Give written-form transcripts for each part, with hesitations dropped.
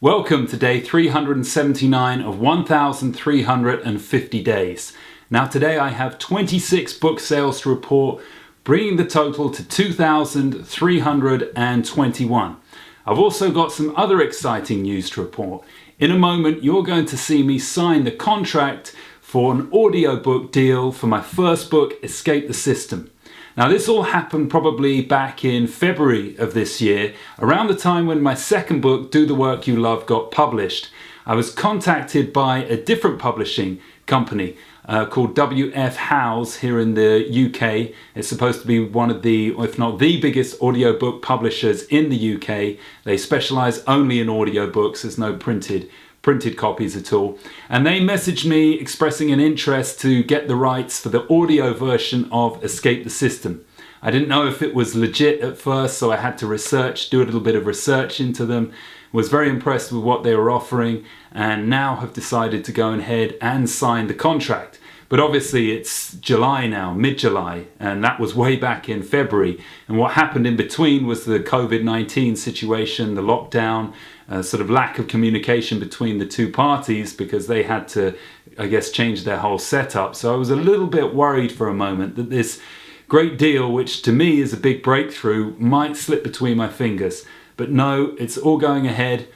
Welcome to day 379 of 1,350 days. Now today I have 26 book sales to report, bringing the total to 2,321. I've also got some other exciting news to report. In a moment you're going to see me sign the contract for an audiobook deal for my first book, Escape the System. Now this all happened probably back in February of this year, around the time when my second book, Do the Work You Love, got published. I was contacted by a different publishing company called W.F. Howes here in the UK. It's supposed to be one of the, if not the biggest audiobook publishers in the UK. They specialise only in audiobooks, there's no printed copies at all. And they messaged me expressing an interest to get the rights for the audio version of Escape the System. I didn't know if it was legit at first, so I had to do a little bit of research into them. Was very impressed with what they were offering, and now have decided to go ahead and sign the contract. But obviously it's July now, mid-July, and that was way back in February. And what happened in between was the COVID-19 situation, the lockdown, sort of lack of communication between the two parties because they had to, I guess, change their whole setup. So I was a little bit worried for a moment that this great deal, which to me is a big breakthrough, might slip between my fingers. But no, it's all going ahead.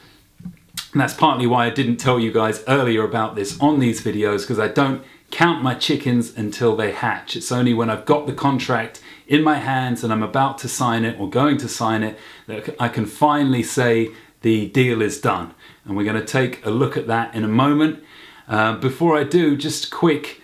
And that's partly why I didn't tell you guys earlier about this on these videos, because I don't count my chickens until they hatch. It's only when I've got the contract in my hands and I'm about to sign it or going to sign it that I can finally say the deal is done. And we're going to take a look at that in a moment. Before I do, just a quick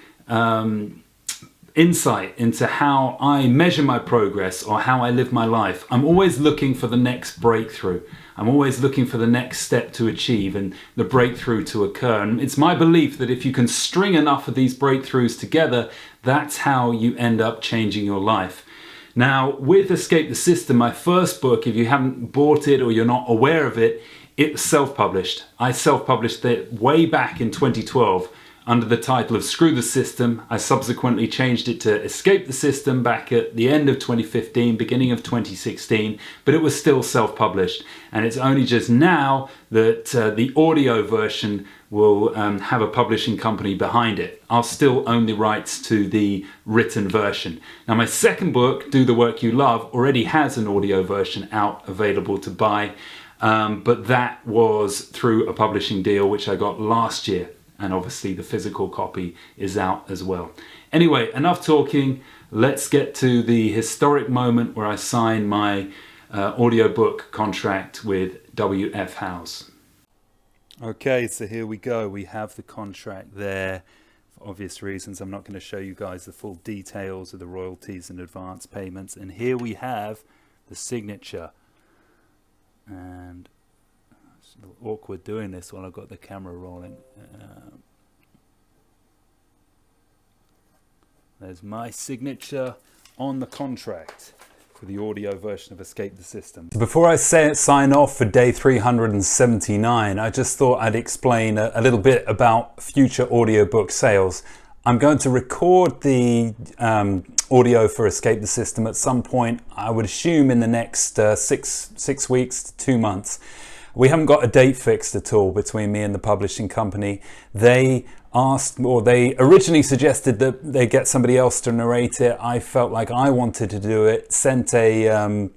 insight into how I measure my progress or how I live my life. I'm always looking for the next breakthrough. I'm always looking for the next step to achieve and the breakthrough to occur. And it's my belief that if you can string enough of these breakthroughs together, that's how you end up changing your life. Now, with Escape the System, my first book, if you haven't bought it or you're not aware of it, it's self-published. I self-published it way back in 2012 under the title of Screw the System. I subsequently changed it to Escape the System back at the end of 2015, beginning of 2016, but it was still self-published. And it's only just now that the audio version will have a publishing company behind it. I'll still own the rights to the written version. Now my second book, Do the Work You Love, already has an audio version out available to buy, but that was through a publishing deal which I got last year. And obviously the physical copy is out as well. Anyway, enough talking. Let's get to the historic moment where I sign my audiobook contract with W.F. Howes. Okay, so here we go. We have the contract there. For obvious reasons, I'm not going to show you guys the full details of the royalties and advance payments. And here we have the signature. And it's a little awkward doing this while I've got the camera rolling. There's my signature on the contract for the audio version of Escape the System. Before I sign off for day 379, I just thought I'd explain a little bit about future audiobook sales. I'm going to record the audio for Escape the System at some point, I would assume in the next 6 weeks to 2 months. We haven't got a date fixed at all between me and the publishing company. They originally suggested that they get somebody else to narrate it. I felt like I wanted to do it, sent a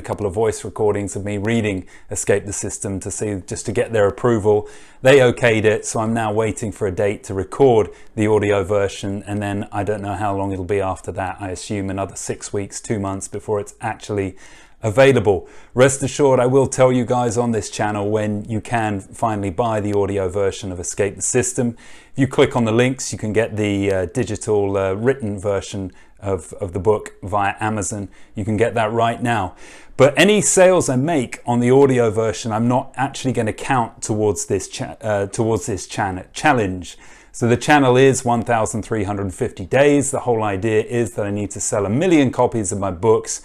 couple of voice recordings of me reading Escape the System just to get their approval. They okayed it, so I'm now waiting for a date to record the audio version, and then I don't know how long it'll be after that. I assume another 6 weeks, 2 months before it's actually available. Rest assured, I will tell you guys on this channel when you can finally buy the audio version of Escape the System. If you click on the links, you can get the digital written version of the book via Amazon. You can get that right now. But any sales I make on the audio version, I'm not actually going to count towards this challenge. So the channel is 1,350 days. The whole idea is that I need to sell 1 million copies of my books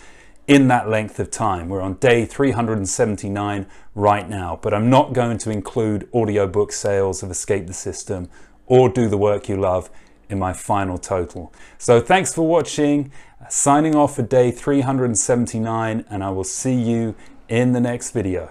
in that length of time. We're on day 379 right now, but I'm not going to include audiobook sales of Escape the System or Do the Work You Love in my final total. So thanks for watching. Signing off for day 379, and I will see you in the next video.